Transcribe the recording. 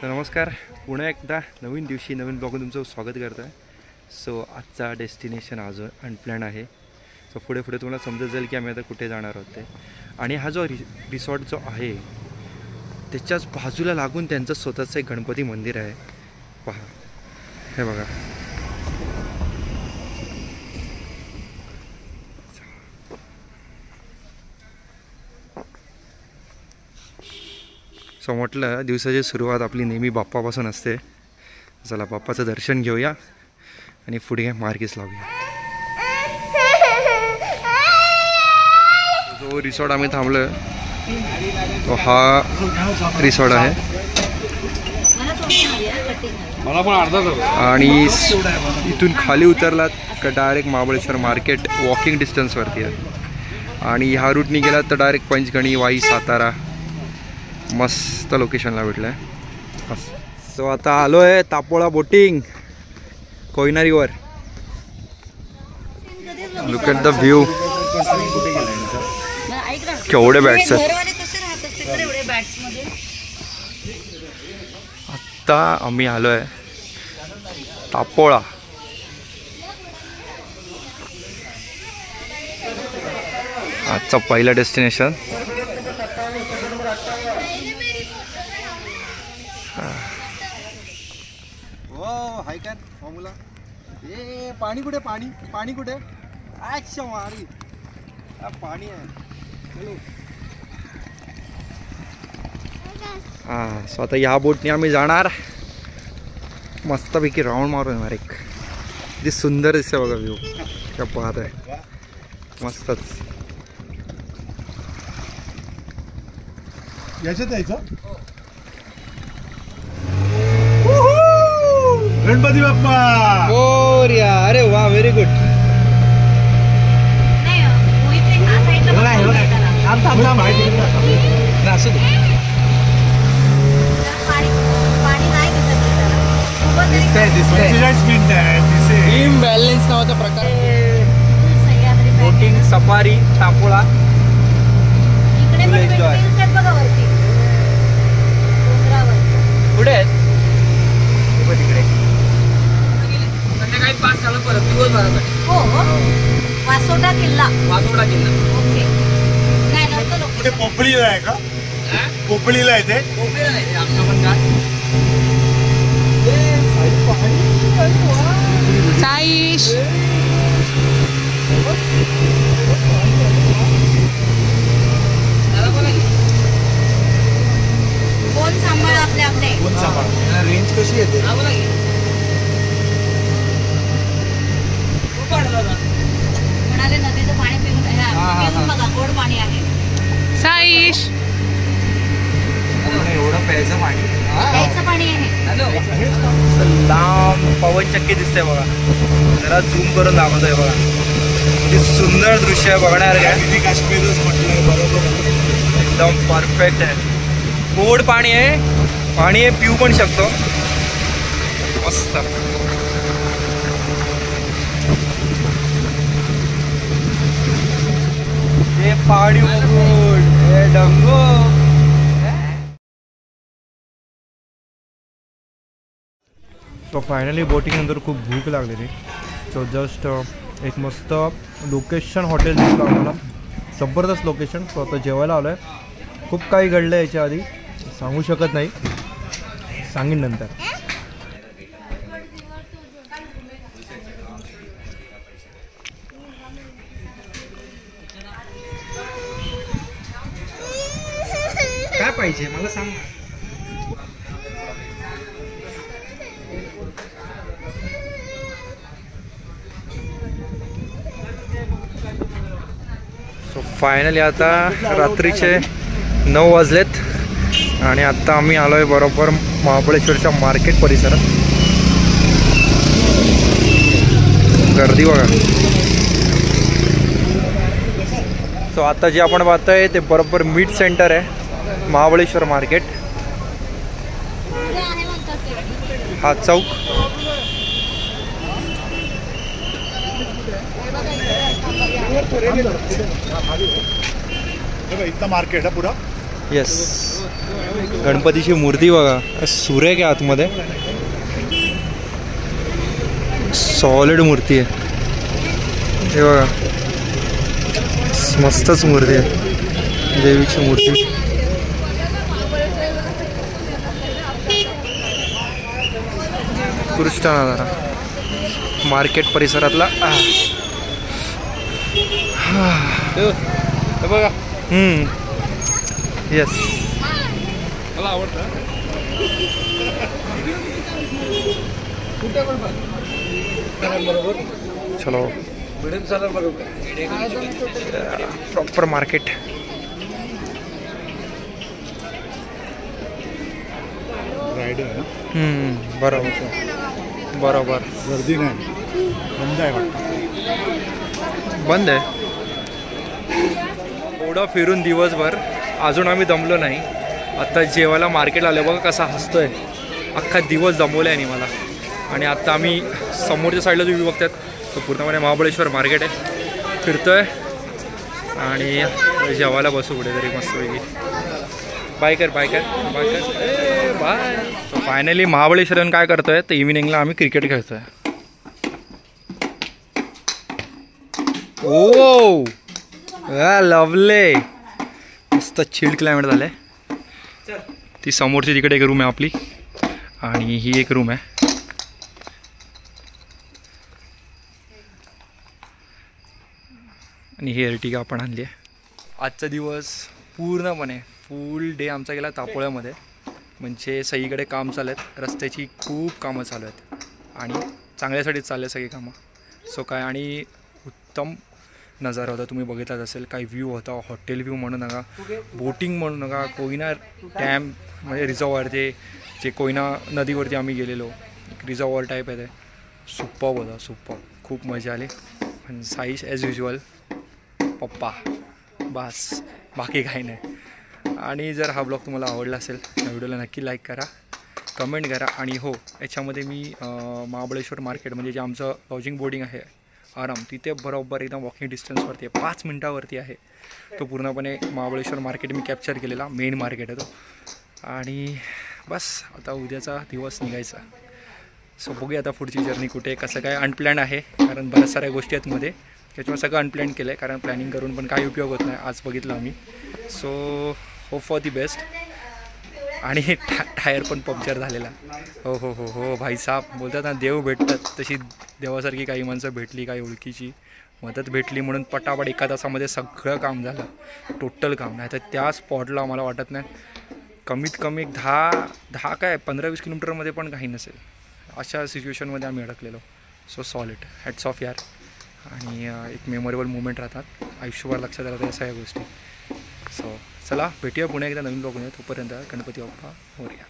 नमस्कार, पुन्हा एकदा नवीन दिवशी नवीन ब्लॉगमध्ये तुमचं स्वागत करतो आहे. सो आजचा डेस्टिनेशन अजून अनप्लॅन आहे. सो पुढे तुम्हाला समजत जाईल की आम्ही आता कुठे जाणार आहोत ते. आणि हा जो रिसॉर्ट जो आहे त्याच्याच बाजूला लागून त्यांचं स्वतःचं एक गणपती मंदिर आहे. पहा, हे बघा. सो म्हटलं दिवसाची सुरुवात आपली नेहमी बाप्पापासून असते. चला बाप्पाचं दर्शन घेऊया आणि पुढे मार्गीस लावूया. जो रिसॉर्ट आम्ही थांबलो तो हा रिसॉर्ट आहे आणि इथून खाली उतरलात का डायरेक्ट महाबळेश्वर मार्केट वॉकिंग डिस्टन्सवरती आहे. आणि ह्या रूटनी गेलात तर डायरेक्ट पंचगणी, वाई, सातारा मस्त लोकेशनला भेटलं आहे. सो आता आलो आहे Tapola boating Koyna river. Look at the view. केवढे बॅट्स आहेत. आत्ता आम्ही आलो आहे तापोळा. आजचा पहिला डेस्टिनेशन. हाय काय फॉर्म्युला. ए पाणी कुठे, पाणी कुठे. अच्छा मारी पाणी आहे. हां, सो आता या बोटने आम्ही जाणार. मस्तपैकी राऊंड मारून येणार. एक किती सुंदर दिसते बघा व्ह्यू. क्या पाहत आहे, मस्तच. याच्यात यायचं. गणपती बाप्पा मोरया. अरे वा, व्हेरी गुड. इम्बॅलन्स नावाचा प्रकार. Boating safari Tapola. पुढे तिकडे संध्याकाळी 5 झालं परत दिवसभरासाठी. हो, वासोटा किल्ला. ओके. कुठे पोपळीला आहे का? पोपळीला आहे ते. पोपळीला नाही, आमचं पण काय साईश. कोण सांभाळ आपले कोण सांभाळ. रेंज कशी येते म्हणाले. नदीचं पाणी पिऊन बघा, गोड पाणी आहे. साईश एवढं प्यायचं पाणी आहे. लांब पवन चक्की दिसते बघा. जरा झूम करून दाखवत आहे बघा. किती सुंदर दृश्य आहे बघणार काय. काश्मीरच म्हटलं बरोबर. एकदम परफेक्ट आहे. गोड पाणी आहे, पिऊ पण शकतो. मस्त. हे पाणी गोड, हे डंगो. तो फायनली बोटिंग नंतर खूप भूक लागलेली. सो जस्ट एक मस्त लोकेशन हॉटेल दिसलं आम्हाला. जबरदस्त लोकेशन. सो आता जेवायला आलो आहे. खूप काही घडलं याच्या आधी, सांगू शकत नाही, सांगेन नंतर. काय पाहिजे मला सांग. सो फायनली आता रात्रीचे 9 वाजलेत आणि आत्ता आम्ही आलो आहे बरोबर महाबळेश्वरच्या मार्केट परिसरात. गर्दी बघा. सो आता जे आपण पाहतोय ते बरोबर मिड सेंटर आहे महाबळेश्वर मार्केट. हा चौक. इतना मार्केट है पूरा. येस, गणपतीची मूर्ती बघा, सुरेख आहे आतमध्ये, सॉलिड मूर्ती आहे हे बघा, मस्तच मूर्ती आहे देवीची मूर्ती. उत्कृष्ट नजारा मार्केट परिसरातला. बघा येस, मला आवडतं. चलो प्रॉपर मार्केट. बरोबर बरोबर. गर्दी नाही, बंद आहे वाटतं. बंद आहे. एवढं फिरून दिवसभर अजून आम्ही दमलो नाही. आत्ता जेवायला मार्केट आलं बघा कसा हसतोय, अख्खा दिवस दमवला आहे मला. आणि आत्ता आम्ही समोरच्या साईडला जो व्ह्यू बघतात तो पूर्णपणे महाबळेश्वर मार्केट आहे. फिरतोय आणि जेवायला बसू कुठेतरी मस्तपैकी. बाय कर बाय कर बाय कर बाय. फायनली महाबळेश्वरन काय करतोय तर इव्हिनिंगला आम्ही क्रिकेट खेळतोय. ओ लवले, मस्त चिल्ड क्लायमेट झालं आहे. ती समोरची तिकडे एक रूम आहे आपली आणि ही एक रूम आहे. आणि ही अर्टिगा आपण आणली आहे. आजचा दिवस पूर्णपणे फुल डे आमचा गेला तापोळ्यामध्ये. म्हणजे सगळीकडे काम चालू आहेत, रस्त्याची खूप कामं चालू आहेत आणि चांगल्यासाठीच चालले सगळी कामं. सो काय आणि उत्तम नजारा होता, तुम्ही बघितलाच असेल. काही व्ह्यू होता, हॉटेल व्ह्यू म्हणू नका, बोटिंग म्हणू नका, कोयना डॅम म्हणजे रिझर्वॉर, ते जे कोयना नदीवरती आम्ही गेलेलो, एक रिझर्वॉर टाईप आहे, ते सुपर्ब होता, सुपर्ब. खूप मजा आली. पण साईश ॲज युजल पप्पा बस, बाकी काही नाही. आणि जर हा ब्लॉग तुम्हाला आवडला असेल या व्हिडिओला नक्की लाईक करा, कमेंट करा. आणि हो, याच्यामध्ये मी महाबळेश्वर मार्केट म्हणजे जे आमचं लॉजिंग बोर्डिंग आहे आराम, तिथे बरोबर एकदम वॉकिंग डिस्टन्सवरती आहे, 5 मिनटावरती आहे. तो पूर्णपणे महाबळेश्वर मार्केट मी कॅप्चर केलेला, मेन मार्केट आहे तो. आणि बस आता उद्याचा दिवस निघायचा. सो बघूया आता पुढची जर्नी कुठे कसं काय. अनप्लॅन आहे कारण बऱ्याच साऱ्या गोष्टी आहेत मध्ये, त्याच्यामुळे सगळं अनप्लॅन केलं आहे. कारण प्लॅनिंग करून पण काही उपयोग होत नाही, आज बघितलं आम्ही. So hope for the best. आणि टायर पण पंक्चर झालेला. हो हो हो हो भाईसाहेब, बोलतात ना देव भेटतात, तशी देवासारखी काही माणसं भेटली, काही ओळखीची मदत भेटली, म्हणून पटापट एका तासामध्ये सगळं काम झालं, टोटल काम. नाही तर त्या स्पॉटला मला वाटत नाही कमीत कमी 10 काय 15-20 किलोमीटरमध्ये पण काही नसेल, अशा सिच्युएशनमध्ये आम्ही अडकलेलो. सो सॉलिड, हॅट्स ऑफ यार. आणि एक मेमोरेबल मुवमेंट राहतात, आयुष्यभर लक्षात राहतात या सगळ्या गोष्टी. सो चला भेटूया पुन्हा एकदा नवीन ब्लॉगमध्ये. तोपर्यंत गणपती बाप्पा मोरया.